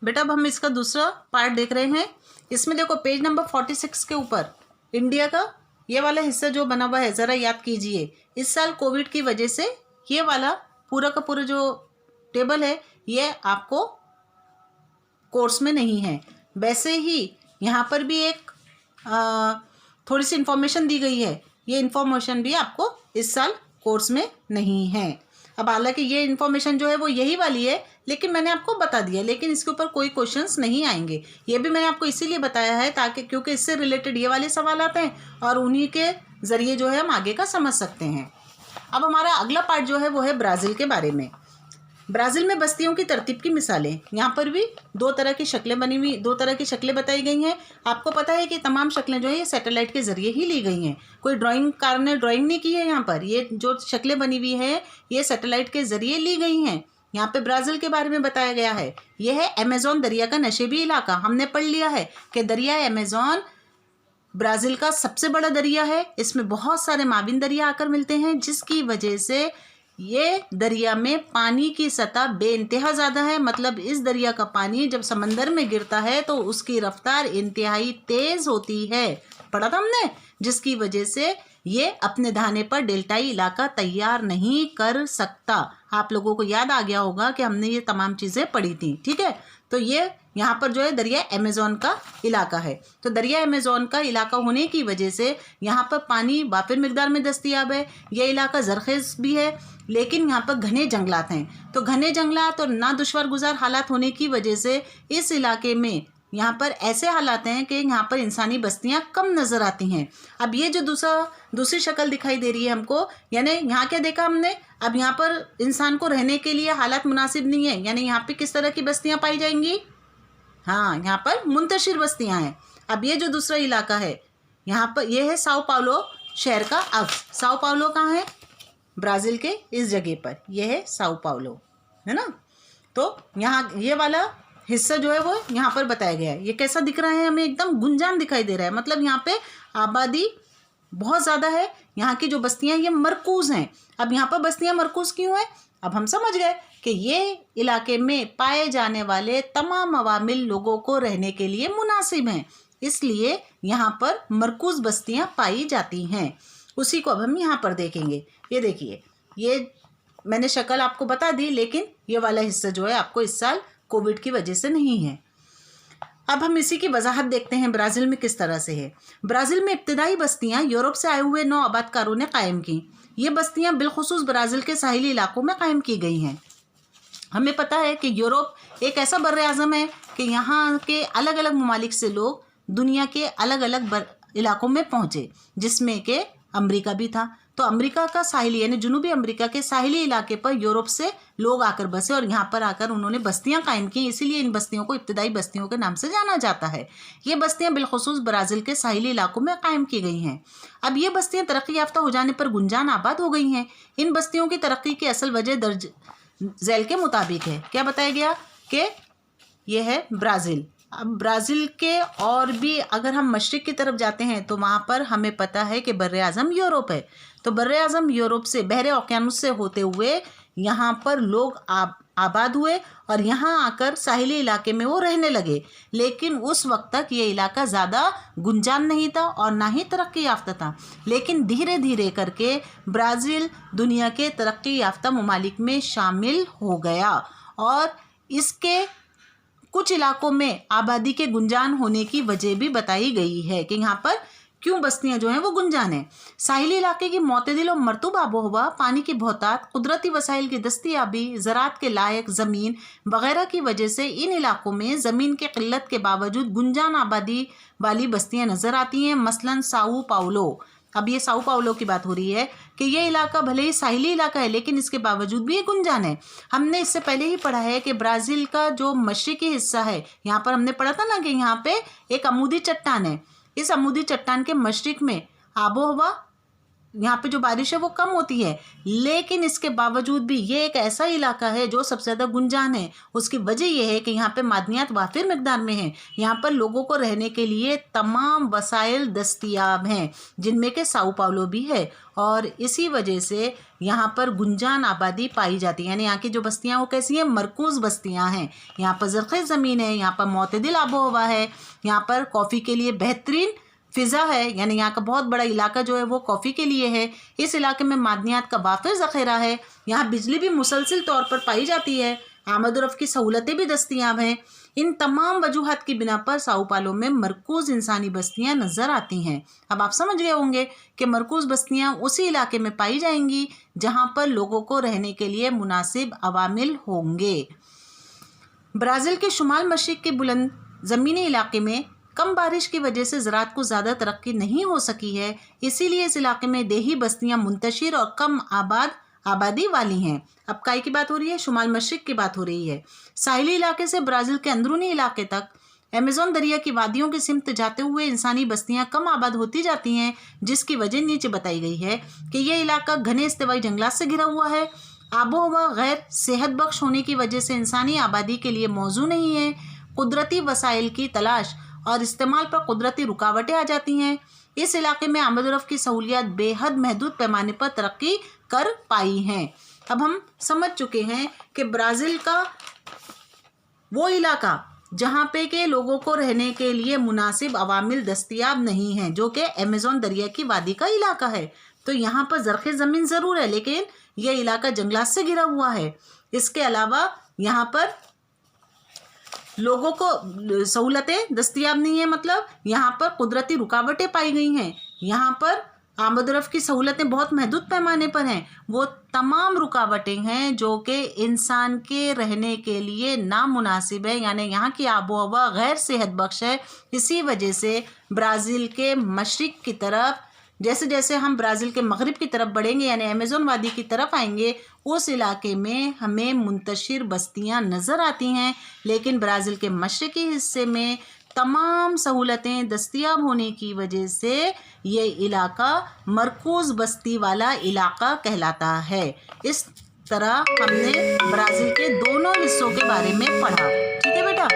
बेटा अब हम इसका दूसरा पार्ट देख रहे हैं। इसमें देखो पेज नंबर 46 के ऊपर इंडिया का ये वाला हिस्सा जो बना हुआ है, ज़रा याद कीजिए। इस साल कोविड की वजह से ये वाला पूरा का पूरा जो टेबल है ये आपको कोर्स में नहीं है। वैसे ही यहाँ पर भी एक थोड़ी सी इन्फॉर्मेशन दी गई है, ये इन्फॉर्मेशन भी आपको इस साल कोर्स में नहीं है। अब हालांकि ये इन्फॉर्मेशन जो है वो यही वाली है, लेकिन मैंने आपको बता दिया, लेकिन इसके ऊपर कोई क्वेश्चंस नहीं आएंगे। ये भी मैंने आपको इसीलिए बताया है ताकि क्योंकि इससे रिलेटेड ये वाले सवाल आते हैं और उन्हीं के ज़रिए जो है हम आगे का समझ सकते हैं। अब हमारा अगला पार्ट जो है वो है ब्राज़ील के बारे में। ब्राज़ील में बस्तियों की तरतीब की मिसालें। यहाँ पर भी दो तरह की शक्लें बनी हुई, दो तरह की शक्लें बताई गई हैं। आपको पता है कि तमाम शक्लें जो है ये सैटेलाइट के ज़रिए ही ली गई हैं। कोई ड्राइंगकार ने ड्राइंग नहीं की है यहाँ पर। ये जो शक्लें बनी हुई हैं ये सैटेलाइट के ज़रिए ली गई हैं। यहाँ पे ब्राज़ील के बारे में बताया गया है। यह है अमेज़न दरिया का नशेबी इलाका। हमने पढ़ लिया है कि दरिया अमेज़न ब्राज़ील का सबसे बड़ा दरिया है। इसमें बहुत सारे माविन दरिया आकर मिलते हैं, जिसकी वजह से ये दरिया में पानी की सतह बेइंतहा ज़्यादा है। मतलब इस दरिया का पानी जब समंदर में गिरता है तो उसकी रफ्तार इंतहाई तेज़ होती है, पढ़ा था हमने, जिसकी वजह से ये अपने दाने पर डेल्टाई इलाका तैयार नहीं कर सकता। आप लोगों को याद आ गया होगा कि हमने ये तमाम चीज़ें पढ़ी थी, ठीक है। तो ये यहाँ पर जो है दरिया अमेज़न का इलाका है। तो दरिया अमेज़न का इलाका होने की वजह से यहाँ पर पानी वाफिर मिकदार में दस्तयाब है। ये इलाका ज़रख़ेज़ भी है, लेकिन यहाँ पर घने जंगलात हैं। तो घने जंगलात और ना दुश्वार गुजार हालात होने की वजह से इस इलाके में यहाँ पर ऐसे हालात हैं कि यहाँ पर इंसानी बस्तियाँ कम नज़र आती हैं। अब ये जो दूसरी शक्ल दिखाई दे रही है हमको, यानी यहाँ क्या देखा हमने, अब यहाँ पर इंसान को रहने के लिए हालात मुनासिब नहीं है। यानी यहाँ पे किस तरह की बस्तियाँ पाई जाएंगी? हाँ, यहाँ पर मुंतशिर बस्तियाँ हैं। अब ये जो दूसरा इलाका है यहाँ पर, ये है साओ पाउलो शहर का अक्स। साओ पाउलो कहाँ है? ब्राज़ील के इस जगह पर, यह है साओ पाउलो, है ना। तो यहाँ ये वाला हिस्सा जो है वो यहाँ पर बताया गया है। ये कैसा दिख रहा है? हमें एकदम गुंजान दिखाई दे रहा है। मतलब यहाँ पे आबादी बहुत ज़्यादा है। यहाँ की जो बस्तियाँ ये मरकूज़ हैं। अब यहाँ पर बस्तियाँ मरकूज़ क्यों हैं? अब हम समझ गए कि ये इलाके में पाए जाने वाले तमाम अवामिल लोगों को रहने के लिए मुनासिब हैं, इसलिए यहाँ पर मरकूज़ बस्तियाँ पाई जाती हैं। उसी को अब हम यहाँ पर देखेंगे। ये देखिए, ये मैंने शक्ल आपको बता दी, लेकिन ये वाला हिस्सा जो है आपको इस साल कोविड की वजह से नहीं है। अब हम इसी की वजाहत देखते हैं ब्राज़ील में किस तरह से है। ब्राज़ील में इब्तदाई बस्तियां यूरोप से आए हुए 9 आबादकारों ने कायम की। ये बस्तियां बिलखुसूस ब्राज़ील के साहिली इलाकों में कायम की गई हैं। हमें पता है कि यूरोप एक ऐसा बर्र आज़म है कि यहाँ के अलग अलग ममालिक से लोग दुनिया के अलग अलग इलाकों में पहुँचे, जिसमें कि अमेरिका भी था। तो अमेरिका का साहिली यानी जनूबी अमेरिका के साहिली इलाके पर यूरोप से लोग आकर बसे और यहाँ पर आकर उन्होंने बस्तियाँ कायम की। इसीलिए इन बस्तियों को इब्तदाई बस्तियों के नाम से जाना जाता है। ये बस्तियाँ बिलखुसूस ब्राज़ील के साहिली इलाकों में कायम की गई हैं। अब ये बस्तियाँ तरक्की याफ्ता हो जाने पर गुंजान आबाद हो गई हैं। इन बस्तियों की तरक्की की असल वजह दर्ज झैल के मुताबिक है। क्या बताया गया कि यह है ब्राज़ील। अब ब्राज़ील के और भी अगर हम मशरिक़ की तरफ जाते हैं तो वहाँ पर हमें पता है कि बर्र आज़म यूरोप है। तो बर्र आज़म यूरोप से बहरे ओकियानुस से होते हुए यहाँ पर लोग आबाद हुए और यहाँ आकर साहिली इलाके में वो रहने लगे। लेकिन उस वक्त तक ये इलाका ज़्यादा गुंजान नहीं था और ना ही तरक्की याफ्ता था। लेकिन धीरे धीरे करके ब्राज़ील दुनिया के तरक्की याफ्ता ममालिक में शामिल हो गया और इसके कुछ इलाकों में आबादी के गुंजान होने की वजह भी बताई गई है कि यहाँ पर क्यों बस्तियाँ जो हैं वो गुंजान हैं। साहिली इलाके की मोतदिल और मरतूब आबोहवा, पानी की बहुतात, कुदरती वसाइल की दस्तियाबी, ज़राअत के लायक ज़मीन वगैरह की वजह से इन इलाकों में ज़मीन के क़िल्लत के बावजूद गुंजान आबादी वाली बस्तियाँ नज़र आती हैं। मसलन साओ पाउलो। अब ये साओ पाउलो की बात हो रही है कि ये इलाका भले ही साहिली इलाका है लेकिन इसके बावजूद भी ये गुंजान है। हमने इससे पहले ही पढ़ा है कि ब्राज़ील का जो मशरिकी हिस्सा है, यहाँ पर हमने पढ़ा था ना कि यहाँ पे एक अमूदी चट्टान है। इस अमूदी चट्टान के मशरिक में आबोहवा यहाँ पे जो बारिश है वो कम होती है, लेकिन इसके बावजूद भी ये एक ऐसा इलाका है जो सबसे ज़्यादा गुंजान है। उसकी वजह यह है कि यहाँ पे मादनियात वाफिर मिकदार में हैं। यहाँ पर लोगों को रहने के लिए तमाम वसाइल दस्तयाब हैं, जिनमें के साओ पाउलो भी है, और इसी वजह से यहाँ पर गुंजान आबादी पाई जाती है। यानी यहाँ की जो बस्तियाँ वो कैसी हैं, मरकूज़ बस्तियाँ हैं। यहाँ पर ज़रख़ेज़ ज़मीन है, यहाँ पर मोतदिल आबो हवा है, यहाँ पर कॉफ़ी के लिए बेहतरीन फ़िज़ा है, यानी यहाँ का बहुत बड़ा इलाका जो है वो कॉफ़ी के लिए है। इस इलाके में मादनियात का वाफ़िर ज़ख़ीरा है। यहाँ बिजली भी मुसलसिल तौर पर पाई जाती है। आमद रफ़्त की सहूलतें भी दस्तयाब हैं। इन तमाम वजूहात की बिना पर साओ पाउलो में मरकूज़ इंसानी बस्तियाँ नज़र आती हैं। अब आप समझ गए होंगे कि मरकूज़ बस्तियाँ उसी इलाके में पाई जाएंगी जहाँ पर लोगों को रहने के लिए मुनासिब अवामिल होंगे। ब्राज़ील के शुमाल मशरिक़ के बुलंद ज़मीनी इलाके में कम बारिश की वजह से ज़राअत को ज़्यादा तरक्की नहीं हो सकी है, इसीलिए इस इलाके में देही बस्तियां मुंतशिर और कम आबादी वाली हैं। अब काय की बात हो रही है, शुमाल मशरिक़ की बात हो रही है। साहिली इलाके से ब्राज़ील के अंदरूनी इलाके तक अमेज़न दरिया की वादियों की सिमत जाते हुए इंसानी बस्तियां कम आबाद होती जाती हैं, जिसकी वजह नीचे बताई गई है कि यह इलाका घने इस्तिवाई जंगलात से घिरा हुआ है। आबो हवा गैर सेहत बख्श होने की वजह से इंसानी आबादी के लिए मौजू नहीं है। कुदरती वसाइल की तलाश और इस्तेमाल पर कुदरती रुकावटें आ जाती हैं। इस इलाके में आमद रफ़्त की सहूलियात बेहद महदूद पैमाने पर तरक्की कर पाई हैं। अब हम समझ चुके हैं कि ब्राज़ील का वो इलाका जहाँ पे के लोगों को रहने के लिए मुनासिब अवामिल दस्तयाब नहीं हैं, जो कि अमेज़न दरिया की वादी का इलाका है। तो यहाँ पर ज़रख़ेज़ ज़मीन ज़रूर है, लेकिन यह इलाका जंगलात से घिरा हुआ है। इसके अलावा यहाँ पर लोगों को सहूलतें दस्तयाब नहीं है, मतलब यहाँ पर कुदरती रुकावटें पाई गई हैं। यहाँ पर आमद रफ़्त की सहूलतें बहुत महदूद पैमाने पर हैं। वो तमाम रुकावटें हैं जो कि इंसान के रहने के लिए नामुनासिब है, यानी यहाँ की आबो हवा गैर सेहत बख्श है। इसी वजह से ब्राज़ील के मशरिक़ की तरफ, जैसे जैसे हम ब्राज़ील के मगरिब की तरफ बढ़ेंगे, यानी अमेज़न वादी की तरफ आएंगे, उस इलाके में हमें मुंतशिर बस्तियां नज़र आती हैं, लेकिन ब्राज़ील के मशरक़ी हिस्से में तमाम सहूलतें दस्तयाब होने की वजह से ये इलाका मरकूज़ बस्ती वाला इलाका कहलाता है। इस तरह हमने ब्राज़ील के दोनों हिस्सों के बारे में पढ़ा। ठीक है बेटा।